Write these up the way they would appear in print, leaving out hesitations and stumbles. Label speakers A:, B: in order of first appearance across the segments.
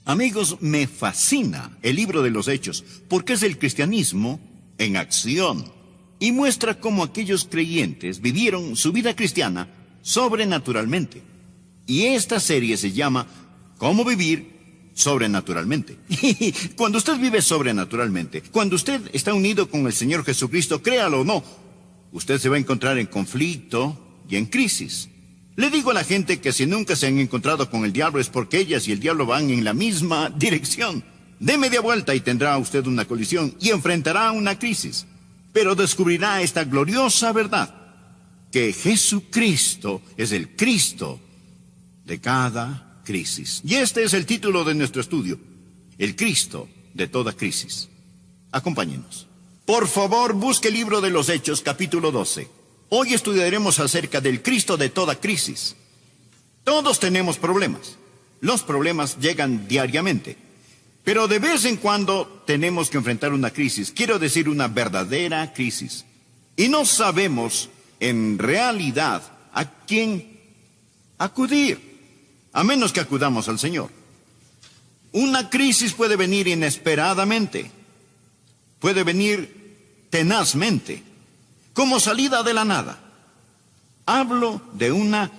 A: Amigos, me fascina el libro de los Hechos, porque es el cristianismo en acción y muestra cómo aquellos creyentes vivieron su vida cristiana sobrenaturalmente. Y esta serie se llama ¿Cómo vivir sobrenaturalmente? Y cuando usted vive sobrenaturalmente, cuando usted está unido con el Señor Jesucristo, créalo o no, usted se va a encontrar en conflicto y en crisis. Le digo a la gente que si nunca se han encontrado con el diablo es porque ellas y el diablo van en la misma dirección. Dé media vuelta y tendrá usted una colisión y enfrentará una crisis. Pero descubrirá esta gloriosa verdad, que Jesucristo es el Cristo de cada crisis. Y este es el título de nuestro estudio, el Cristo de toda crisis. Acompáñenos. Por favor, busque el libro de los Hechos, capítulo 12. Hoy estudiaremos acerca del Cristo de toda crisis. Todos tenemos problemas. Los problemas llegan diariamente. Pero de vez en cuando tenemos que enfrentar una crisis. Quiero decir, una verdadera crisis. Y no sabemos, en realidad, a quién acudir, a menos que acudamos al Señor. Una crisis puede venir inesperadamente. Puede venir tenazmente, como salida de la nada. Hablo de una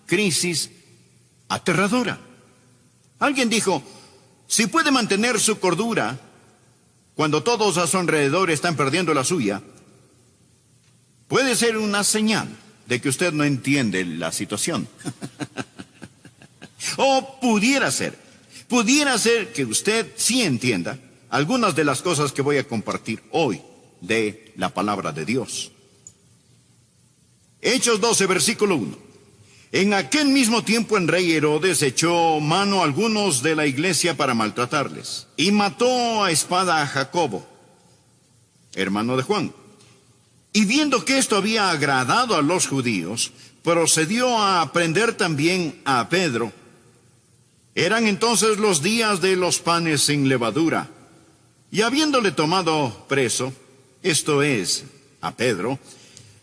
A: crisis aterradora. Alguien dijo, si puede mantener su cordura cuando todos a su alrededor están perdiendo la suya, puede ser una señal de que usted no entiende la situación. O pudiera ser que usted sí entienda algunas de las cosas que voy a compartir hoy de la palabra de Dios. Hechos 12, versículo 1. En aquel mismo tiempo el rey Herodes echó mano a algunos de la iglesia para maltratarles, y mató a espada a Jacobo, hermano de Juan. Y viendo que esto había agradado a los judíos, procedió a prender también a Pedro. Eran entonces los días de los panes sin levadura, y habiéndole tomado preso, esto es, a Pedro,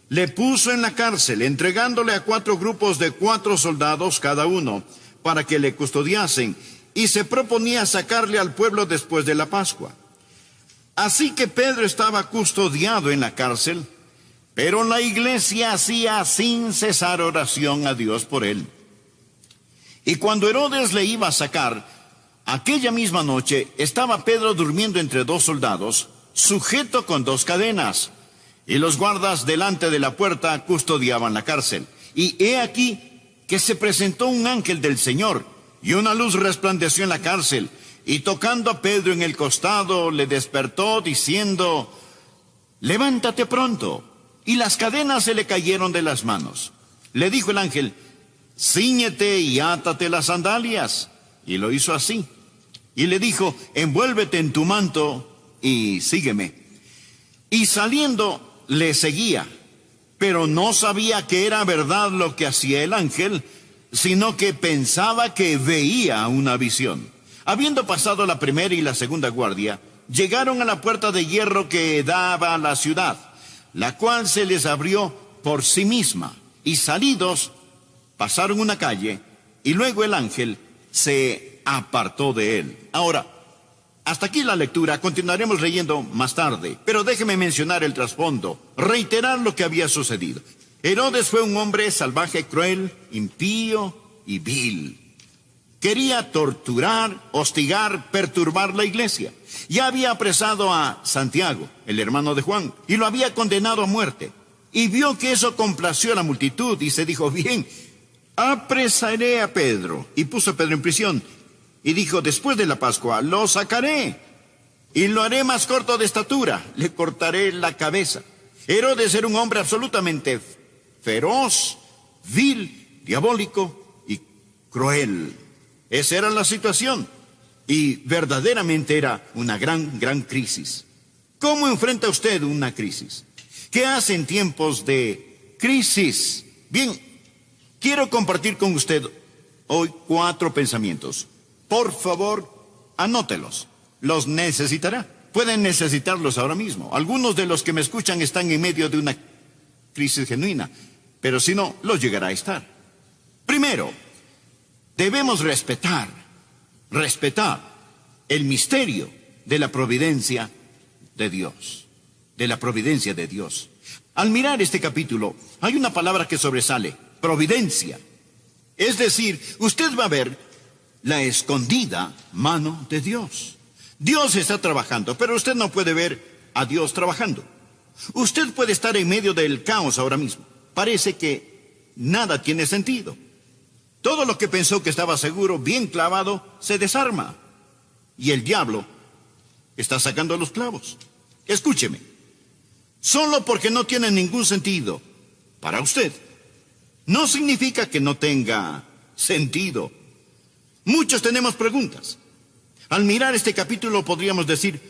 A: le puso en la cárcel, entregándole a 4 grupos de 4 soldados cada uno, para que le custodiasen, y se proponía sacarle al pueblo después de la Pascua. Así que Pedro estaba custodiado en la cárcel, pero la iglesia hacía sin cesar oración a Dios por él. Y cuando Herodes le iba a sacar, aquella misma noche estaba Pedro durmiendo entre 2 soldados, sujeto con 2 cadenas. Y los guardas delante de la puerta custodiaban la cárcel. Y he aquí que se presentó un ángel del Señor, y una luz resplandeció en la cárcel, y tocando a Pedro en el costado, le despertó diciendo, levántate pronto. Y las cadenas se le cayeron de las manos. Le dijo el ángel, cíñete y átate las sandalias. Y lo hizo así. Y le dijo, envuélvete en tu manto y sígueme. Y saliendo le seguía, pero no sabía que era verdad lo que hacía el ángel, sino que pensaba que veía una visión. Habiendo pasado la primera y la segunda guardia, llegaron a la puerta de hierro que daba a la ciudad, la cual se les abrió por sí misma, y salidos pasaron una calle, y luego el ángel se apartó de él. Ahora, hasta aquí la lectura, continuaremos leyendo más tarde, pero déjeme mencionar el trasfondo, reiterar lo que había sucedido. Herodes fue un hombre salvaje, cruel, impío y vil. Quería torturar, hostigar, perturbar la iglesia. Ya había apresado a Santiago, el hermano de Juan, y lo había condenado a muerte. Y vio que eso complació a la multitud y se dijo, bien, apresaré a Pedro. Y puso a Pedro en prisión. Y dijo, después de la Pascua, lo sacaré y lo haré más corto de estatura, le cortaré la cabeza. Herodes era un hombre absolutamente feroz, vil, diabólico y cruel. Esa era la situación y verdaderamente era una gran crisis. ¿Cómo enfrenta usted una crisis? ¿Qué hace en tiempos de crisis? Bien, quiero compartir con usted hoy 4 pensamientos. Por favor, anótelos. Los necesitará. Pueden necesitarlos ahora mismo. Algunos de los que me escuchan están en medio de una crisis genuina, pero si no, los llegará a estar. Primero, debemos respetar el misterio de la providencia de Dios. De la providencia de Dios. Al mirar este capítulo, hay una palabra que sobresale: providencia. Es decir, usted va a ver la escondida mano de Dios. Dios está trabajando, pero usted no puede ver a Dios trabajando. Usted puede estar en medio del caos ahora mismo. Parece que nada tiene sentido. Todo lo que pensó que estaba seguro, bien clavado, se desarma. Y el diablo está sacando los clavos. Escúcheme. Solo porque no tiene ningún sentido para usted, no significa que no tenga sentido. Muchos tenemos preguntas. Al mirar este capítulo podríamos decir: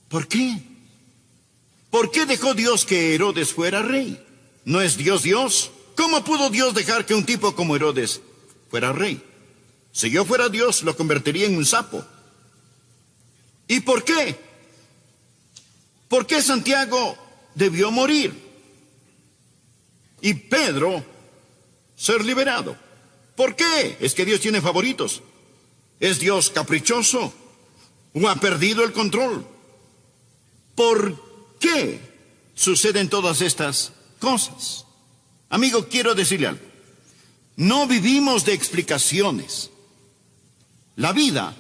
A: ¿por qué? ¿Por qué dejó Dios que Herodes fuera rey? ¿No es Dios Dios? ¿Cómo pudo Dios dejar que un tipo como Herodes fuera rey? Si yo fuera Dios, lo convertiría en un sapo. ¿Y por qué? ¿Por qué Santiago debió morir y Pedro ser liberado? ¿Por qué? ¿Es que Dios tiene favoritos? ¿Es Dios caprichoso? ¿O ha perdido el control? ¿Por qué suceden todas estas cosas? Amigo, quiero decirle algo. No vivimos de explicaciones. La vida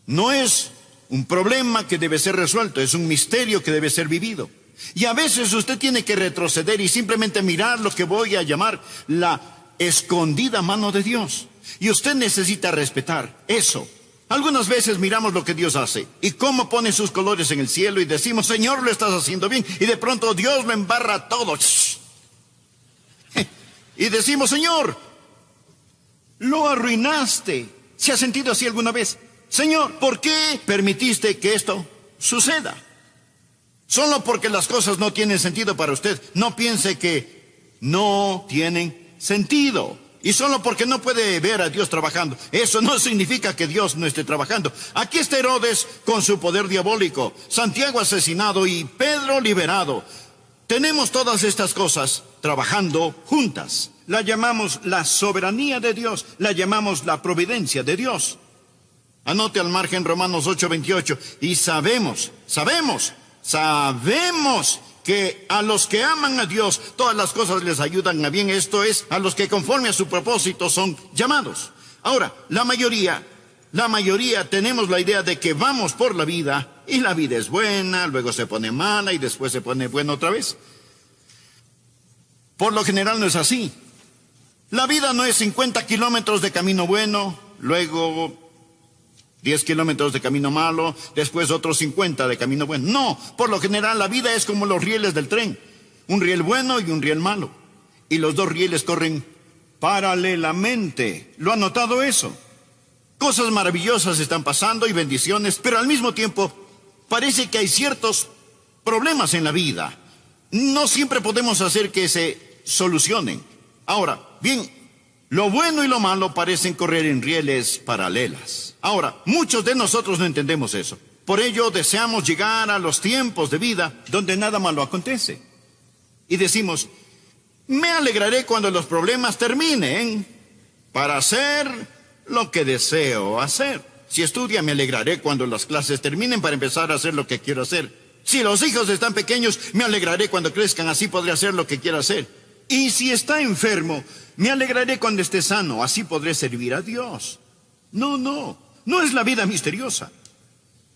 A: no es un problema que debe ser resuelto, es un misterio que debe ser vivido. Y a veces usted tiene que retroceder y simplemente mirar lo que voy a llamar la escondida mano de Dios. Y usted necesita respetar eso. Algunas veces miramos lo que Dios hace y cómo pone sus colores en el cielo y decimos: Señor, lo estás haciendo bien. Y de pronto Dios lo embarra todo. Y decimos: Señor, lo arruinaste. ¿Se ha sentido así alguna vez? Señor, ¿por qué permitiste que esto suceda? Solo porque las cosas no tienen sentido para usted. No piense que no tienen sentido. Y solo porque no puede ver a Dios trabajando, eso no significa que Dios no esté trabajando. Aquí está Herodes con su poder diabólico, Santiago asesinado y Pedro liberado. Tenemos todas estas cosas trabajando juntas. La llamamos la soberanía de Dios, la llamamos la providencia de Dios. Anote al margen Romanos 8:28. Y sabemos que a los que aman a Dios, todas las cosas les ayudan a bien. Esto es, a los que conforme a su propósito son llamados. Ahora, la mayoría tenemos la idea de que vamos por la vida y la vida es buena, luego se pone mala y después se pone buena otra vez. Por lo general no es así. La vida no es 50 kilómetros de camino bueno, luego 10 kilómetros de camino malo, después otros 50 de camino bueno. No, por lo general la vida es como los rieles del tren. Un riel bueno y un riel malo. Y los dos rieles corren paralelamente. ¿Lo han notado eso? Cosas maravillosas están pasando y bendiciones, pero al mismo tiempo parece que hay ciertos problemas en la vida. No siempre podemos hacer que se solucionen. Ahora, bien, lo bueno y lo malo parecen correr en rieles paralelas. Ahora, muchos de nosotros no entendemos eso. Por ello deseamos llegar a los tiempos de vida donde nada malo acontece. Y decimos: me alegraré cuando los problemas terminen para hacer lo que deseo hacer. Si estudia, me alegraré cuando las clases terminen para empezar a hacer lo que quiero hacer. Si los hijos están pequeños, me alegraré cuando crezcan, así podré hacer lo que quiero hacer. Y si está enfermo, me alegraré cuando esté sano, así podré servir a Dios. No es la vida misteriosa.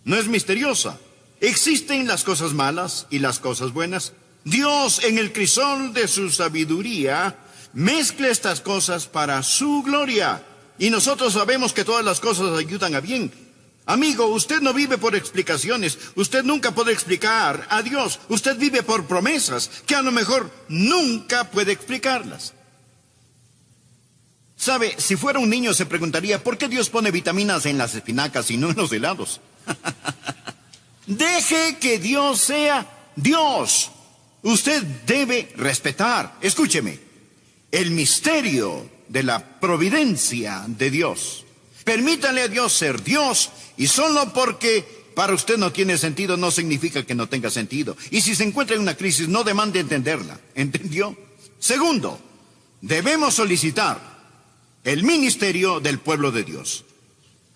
A: No es misteriosa. Existen las cosas malas y las cosas buenas. Dios, en el crisol de su sabiduría, mezcla estas cosas para su gloria. Y nosotros sabemos que todas las cosas ayudan a bien. Amigo, usted no vive por explicaciones. Usted nunca puede explicar a Dios. Usted vive por promesas que a lo mejor nunca puede explicarlas. ¿Sabe? Si fuera un niño se preguntaría: ¿por qué Dios pone vitaminas en las espinacas y no en los helados? Deje que Dios sea Dios. Usted debe respetar, escúcheme, el misterio de la providencia de Dios. Permítale a Dios ser Dios, y solo porque para usted no tiene sentido no significa que no tenga sentido. Y si se encuentra en una crisis, no demande entenderla. ¿Entendió? Segundo, debemos solicitar el ministerio del pueblo de Dios.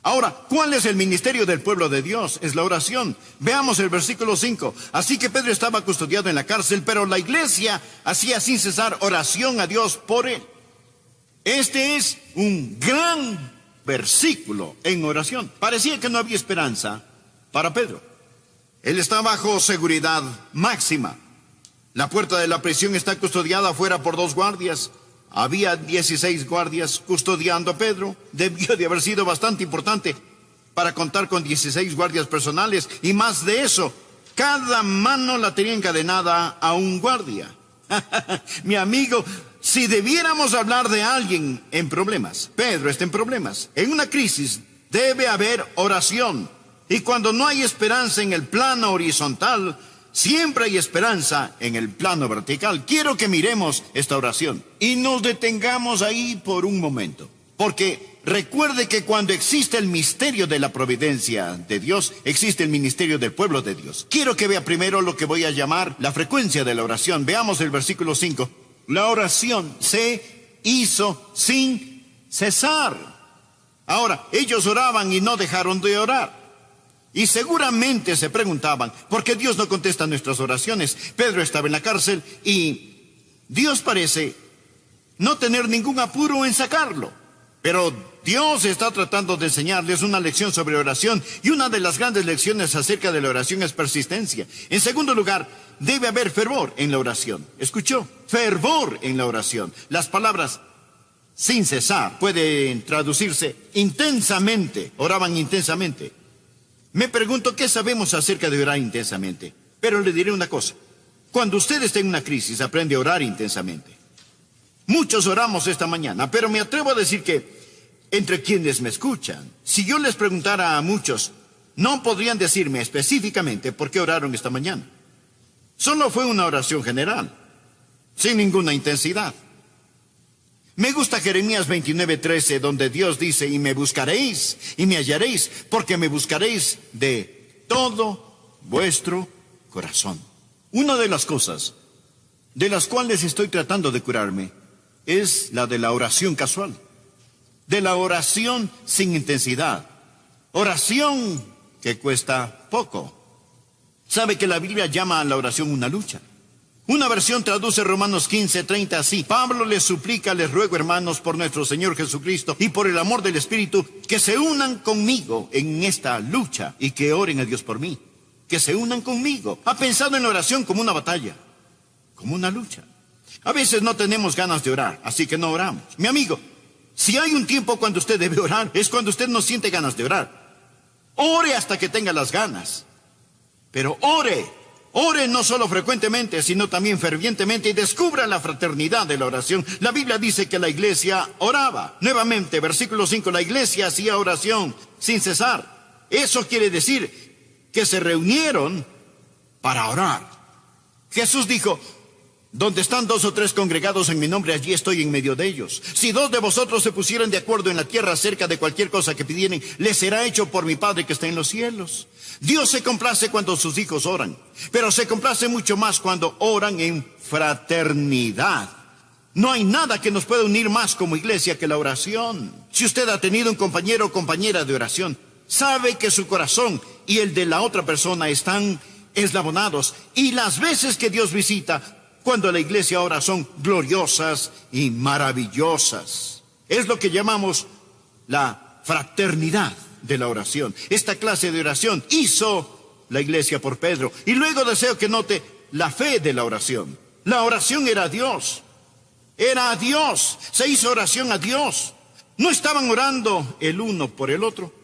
A: Ahora, ¿cuál es el ministerio del pueblo de Dios? Es la oración. Veamos el versículo 5. Así que Pedro estaba custodiado en la cárcel, pero la iglesia hacía sin cesar oración a Dios por él. Este es un gran versículo en oración. Parecía que no había esperanza para Pedro. Él está bajo seguridad máxima. La puerta de la prisión está custodiada afuera por 2 guardias. Había 16 guardias custodiando a Pedro. Debió de haber sido bastante importante para contar con 16 guardias personales. Y más de eso, cada mano la tenía encadenada a un guardia. Mi amigo, si debiéramos hablar de alguien en problemas, Pedro está en problemas. En una crisis debe haber oración. Y cuando no hay esperanza en el plano horizontal, siempre hay esperanza en el plano vertical. Quiero que miremos esta oración y nos detengamos ahí por un momento. Porque recuerde que cuando existe el misterio de la providencia de Dios, existe el ministerio del pueblo de Dios. Quiero que vea primero lo que voy a llamar la frecuencia de la oración. Veamos el versículo 5. La oración se hizo sin cesar. Ahora, ellos oraban y no dejaron de orar. Y seguramente se preguntaban, ¿por qué Dios no contesta nuestras oraciones? Pedro estaba en la cárcel y Dios parece no tener ningún apuro en sacarlo. Pero Dios está tratando de enseñarles una lección sobre oración, y una de las grandes lecciones acerca de la oración es persistencia. En segundo lugar, debe haber fervor en la oración. ¿Escuchó? Fervor en la oración. Las palabras sin cesar pueden traducirse intensamente. Oraban intensamente. Me pregunto qué sabemos acerca de orar intensamente. Pero le diré una cosa. Cuando usted esté en una crisis, aprende a orar intensamente. Muchos oramos esta mañana, pero me atrevo a decir que entre quienes me escuchan, si yo les preguntara a muchos, no podrían decirme específicamente por qué oraron esta mañana. Solo fue una oración general, sin ninguna intensidad. Me gusta Jeremías 29:13, donde Dios dice, y me buscaréis, y me hallaréis, porque me buscaréis de todo vuestro corazón. Una de las cosas de las cuales estoy tratando de curarme es la de la oración casual, de la oración sin intensidad, oración que cuesta poco. ¿Sabe que la Biblia llama a la oración una lucha? Una versión traduce Romanos 15:30 así: Pablo les suplica, les ruego, hermanos, por nuestro Señor Jesucristo y por el amor del Espíritu, que se unan conmigo en esta lucha y que oren a Dios por mí. Que se unan conmigo. Ha pensado en la oración como una batalla, como una lucha. A veces no tenemos ganas de orar, así que no oramos. Mi amigo, si hay un tiempo cuando usted debe orar, es cuando usted no siente ganas de orar. Ore hasta que tenga las ganas. Pero ore no solo frecuentemente, sino también fervientemente, y descubra la fraternidad de la oración. La Biblia dice que la iglesia oraba. Nuevamente, versículo 5, la iglesia hacía oración sin cesar. Eso quiere decir que se reunieron para orar. Jesús dijo, donde están 2 o 3 congregados en mi nombre, allí estoy en medio de ellos. Si 2 de vosotros se pusieran de acuerdo en la tierra acerca de cualquier cosa que pidieren, les será hecho por mi Padre que está en los cielos. Dios se complace cuando sus hijos oran, pero se complace mucho más cuando oran en fraternidad. No hay nada que nos pueda unir más como iglesia que la oración. Si usted ha tenido un compañero o compañera de oración, sabe que su corazón y el de la otra persona están eslabonados, y las veces que Dios visita cuando la iglesia ora son gloriosas y maravillosas. Es lo que llamamos la fraternidad de la oración. Esta clase de oración hizo la iglesia por Pedro. Y luego deseo que note la fe de la oración. La oración era a Dios. Era a Dios. Se hizo oración a Dios. No estaban orando el uno por el otro.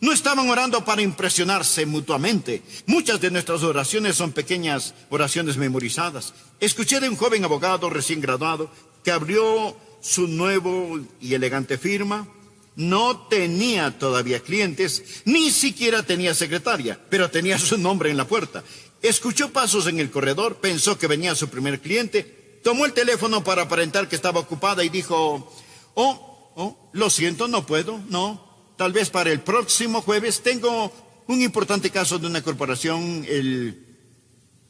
A: No estaban orando para impresionarse mutuamente. Muchas de nuestras oraciones son pequeñas oraciones memorizadas. Escuché de un joven abogado recién graduado que abrió su nuevo y elegante firma. No tenía todavía clientes, ni siquiera tenía secretaria, pero tenía su nombre en la puerta. Escuchó pasos en el corredor, pensó que venía su primer cliente, tomó el teléfono para aparentar que estaba ocupada y dijo, lo siento, no puedo, no. Tal vez para el próximo jueves. Tengo un importante caso de una corporación el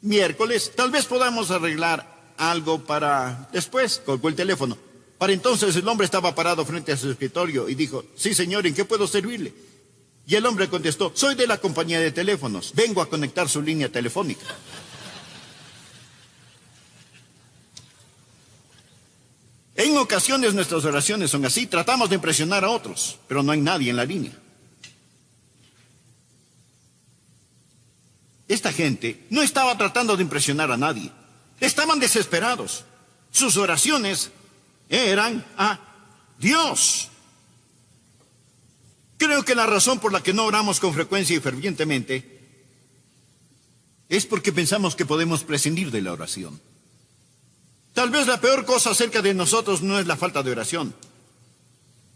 A: miércoles. Tal vez podamos arreglar algo para después. Colgó el teléfono. Para entonces el hombre estaba parado frente a su escritorio y dijo, sí, señor, ¿en qué puedo servirle? Y el hombre contestó, soy de la compañía de teléfonos, vengo a conectar su línea telefónica. En ocasiones nuestras oraciones son así, tratamos de impresionar a otros, pero no hay nadie en la línea. Esta gente no estaba tratando de impresionar a nadie, estaban desesperados. Sus oraciones eran a Dios. Creo que la razón por la que no oramos con frecuencia y fervientemente es porque pensamos que podemos prescindir de la oración. Tal vez la peor cosa acerca de nosotros no es la falta de oración,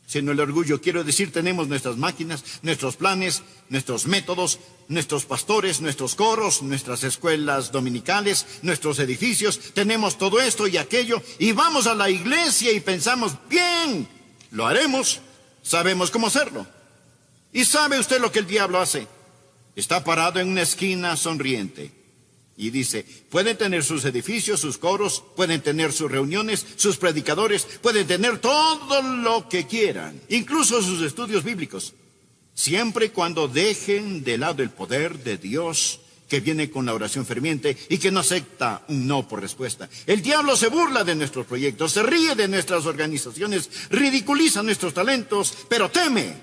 A: sino el orgullo. Quiero decir, tenemos nuestras máquinas, nuestros planes, nuestros métodos, nuestros pastores, nuestros coros, nuestras escuelas dominicales, nuestros edificios. Tenemos todo esto y aquello y vamos a la iglesia y pensamos, bien, lo haremos, sabemos cómo hacerlo. ¿Y sabe usted lo que el diablo hace? Está parado en una esquina sonriente y dice, pueden tener sus edificios, sus coros, pueden tener sus reuniones, sus predicadores, pueden tener todo lo que quieran, incluso sus estudios bíblicos, siempre y cuando dejen de lado el poder de Dios que viene con la oración ferviente y que no acepta un no por respuesta. El diablo se burla de nuestros proyectos, se ríe de nuestras organizaciones, ridiculiza nuestros talentos, pero teme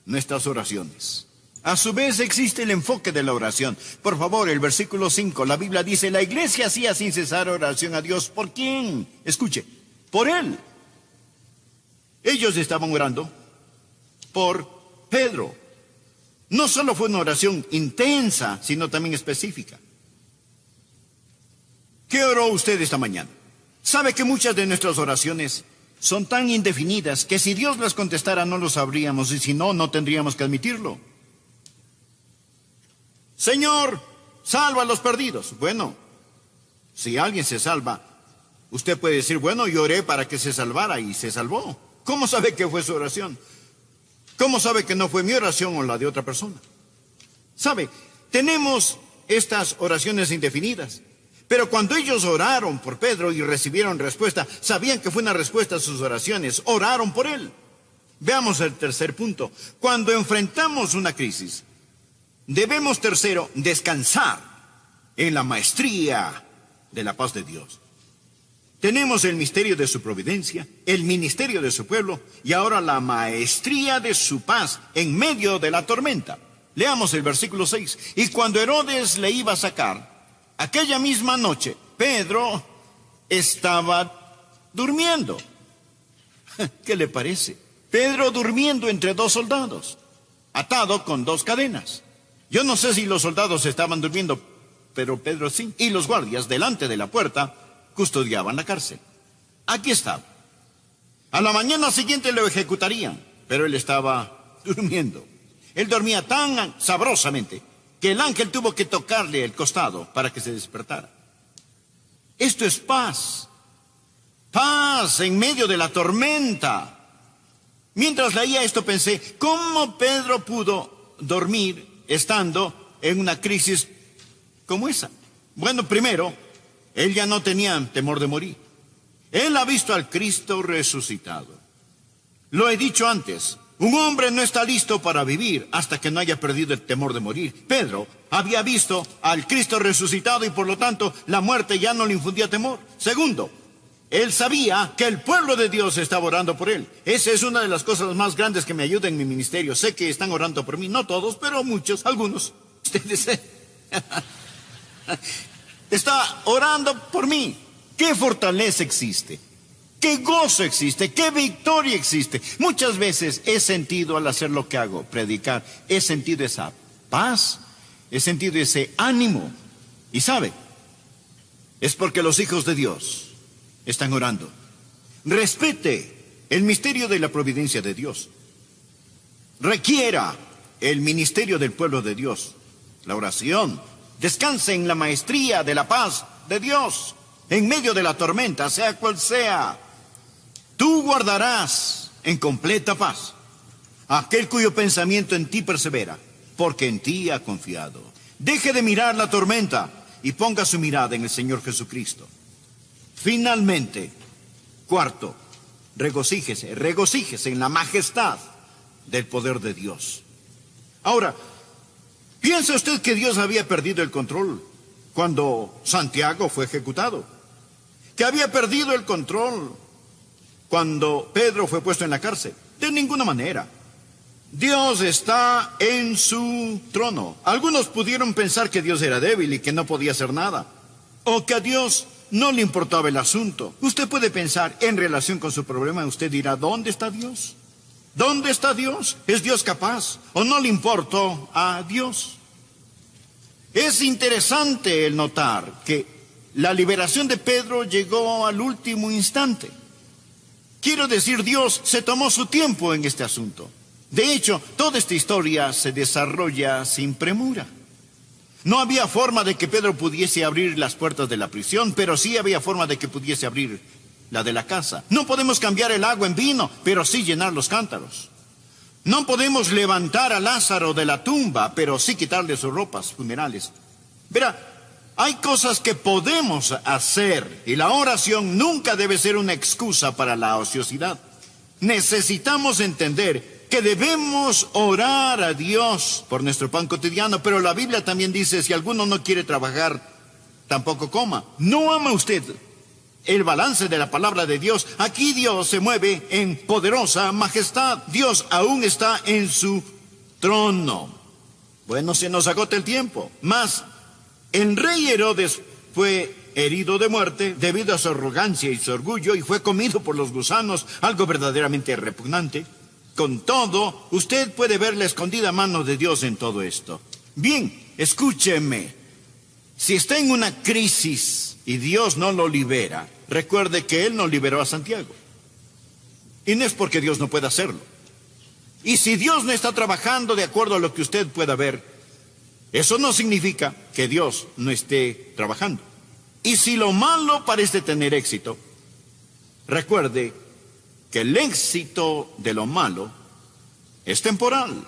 A: nuestras oraciones. A su vez existe el enfoque de la oración. Por favor, el versículo 5, la Biblia dice, la iglesia hacía sin cesar oración a Dios. ¿Por quién? Escuche, por Él. Ellos estaban orando por Pedro. No solo fue una oración intensa, sino también específica. ¿Qué oró usted esta mañana? ¿Sabe que muchas de nuestras oraciones son tan indefinidas que si Dios las contestara no lo sabríamos y si no, no tendríamos que admitirlo? Señor, salva a los perdidos. Bueno, si alguien se salva, usted puede decir, bueno, yo oré para que se salvara y se salvó. ¿Cómo sabe que fue su oración? ¿Cómo sabe que no fue mi oración o la de otra persona? ¿Sabe? Tenemos estas oraciones indefinidas. Pero cuando ellos oraron por Pedro y recibieron respuesta, sabían que fue una respuesta a sus oraciones. Oraron por él. Veamos el tercer punto. Cuando enfrentamos una crisis, debemos, tercero, descansar en la maestría de la paz de Dios. Tenemos el misterio de su providencia, el ministerio de su pueblo y ahora la maestría de su paz en medio de la tormenta. Leamos el versículo 6. Y cuando Herodes le iba a sacar, aquella misma noche, Pedro estaba durmiendo. ¿Qué le parece? Pedro durmiendo entre dos soldados, atado con dos cadenas. Yo no sé si los soldados estaban durmiendo, pero Pedro sí. Y los guardias delante de la puerta custodiaban la cárcel. Aquí estaba. A la mañana siguiente lo ejecutarían, pero él estaba durmiendo. Él dormía tan sabrosamente que el ángel tuvo que tocarle el costado para que se despertara. Esto es paz. Paz en medio de la tormenta. Mientras leía esto pensé, ¿cómo Pedro pudo dormir estando en una crisis como esa? Bueno, primero, él ya no tenía temor de morir. Él ha visto al Cristo resucitado. Lo he dicho antes, un hombre no está listo para vivir hasta que no haya perdido el temor de morir. Pedro había visto al Cristo resucitado y por lo tanto la muerte ya no le infundía temor. Segundo, él sabía que el pueblo de Dios estaba orando por él. Esa es una de las cosas más grandes que me ayuda en mi ministerio. Sé que están orando por mí, no todos, pero muchos, algunos. Ustedes está orando por mí. ¿Qué fortaleza existe? ¿Qué gozo existe? ¿Qué victoria existe? Muchas veces he sentido al hacer lo que hago, predicar, he sentido esa paz, he sentido ese ánimo. Y sabe, es porque los hijos de Dios están orando. Respete el misterio de la providencia de Dios. Requiera el ministerio del pueblo de Dios, la oración. Descanse en la maestría de la paz de Dios en medio de la tormenta, sea cual sea. Tú guardarás en completa paz a aquel cuyo pensamiento en ti persevera, porque en ti ha confiado. Deje de mirar la tormenta y ponga su mirada en el Señor Jesucristo. Finalmente, cuarto, Regocíjese, regocíjese en la majestad del poder de Dios. Ahora, ¿piensa usted que Dios había perdido el control cuando Santiago fue ejecutado? ¿Que había perdido el control cuando Pedro fue puesto en la cárcel? De ninguna manera. Dios está en su trono. Algunos pudieron pensar que Dios era débil y que no podía hacer nada, o que a Dios no le importaba el asunto. Usted puede pensar en relación con su problema, usted dirá, ¿dónde está Dios? ¿Dónde está Dios? ¿Es Dios capaz o no le importó a Dios? Es interesante el notar que la liberación de Pedro llegó al último instante. Quiero decir, Dios se tomó su tiempo en este asunto. De hecho, toda esta historia se desarrolla sin premura. No había forma de que Pedro pudiese abrir las puertas de la prisión, pero sí había forma de que pudiese abrir la de la casa. No podemos cambiar el agua en vino, pero sí llenar los cántaros. No podemos levantar a Lázaro de la tumba, pero sí quitarle sus ropas funerales. Verá, hay cosas que podemos hacer y la oración nunca debe ser una excusa para la ociosidad. Necesitamos entender que debemos orar a Dios por nuestro pan cotidiano, pero la Biblia también dice, si alguno no quiere trabajar, tampoco coma. ¿No ama usted el balance de la palabra de Dios? Aquí Dios se mueve en poderosa majestad. Dios aún está en su trono. Bueno, se nos agota el tiempo. Mas el rey Herodes fue herido de muerte debido a su arrogancia y su orgullo y fue comido por los gusanos, algo verdaderamente repugnante. Con todo, usted puede ver la escondida mano de Dios en todo esto. Bien, escúcheme. Si está en una crisis y Dios no lo libera, recuerde que Él no liberó a Santiago. Y no es porque Dios no pueda hacerlo. Y si Dios no está trabajando de acuerdo a lo que usted pueda ver, eso no significa que Dios no esté trabajando. Y si lo malo parece tener éxito, recuerde que el éxito de lo malo es temporal.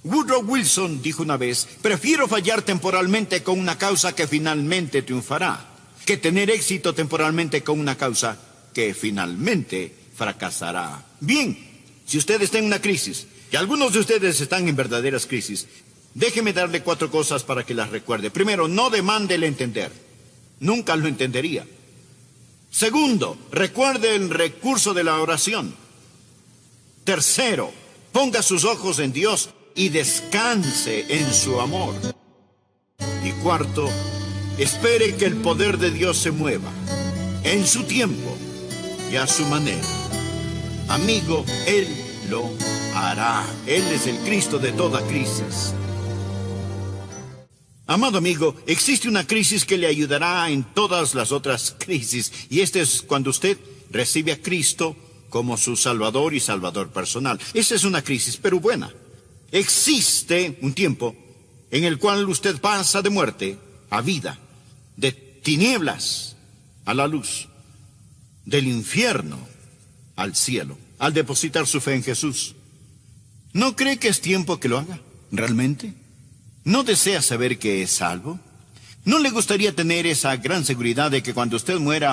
A: Woodrow Wilson dijo una vez, prefiero fallar temporalmente con una causa que finalmente triunfará, que tener éxito temporalmente con una causa que finalmente fracasará. Bien, si usted está en una crisis, y algunos de ustedes están en verdaderas crisis, déjeme darle 4 cosas para que las recuerde. Primero, no demande el entender. Nunca lo entendería. Segundo, recuerde el recurso de la oración. Tercero, ponga sus ojos en Dios y descanse en su amor. Y cuarto, espere que el poder de Dios se mueva en su tiempo y a su manera. Amigo, Él lo hará. Él es el Cristo de toda crisis. Amado amigo, existe una crisis que le ayudará en todas las otras crisis, y esta es cuando usted recibe a Cristo como su Salvador y Salvador personal. Esa es una crisis, pero buena. Existe un tiempo en el cual usted pasa de muerte a vida, de tinieblas a la luz, del infierno al cielo, al depositar su fe en Jesús. ¿No cree que es tiempo que lo haga? ¿Realmente? ¿No desea saber que es salvo? ¿No le gustaría tener esa gran seguridad de que cuando usted muera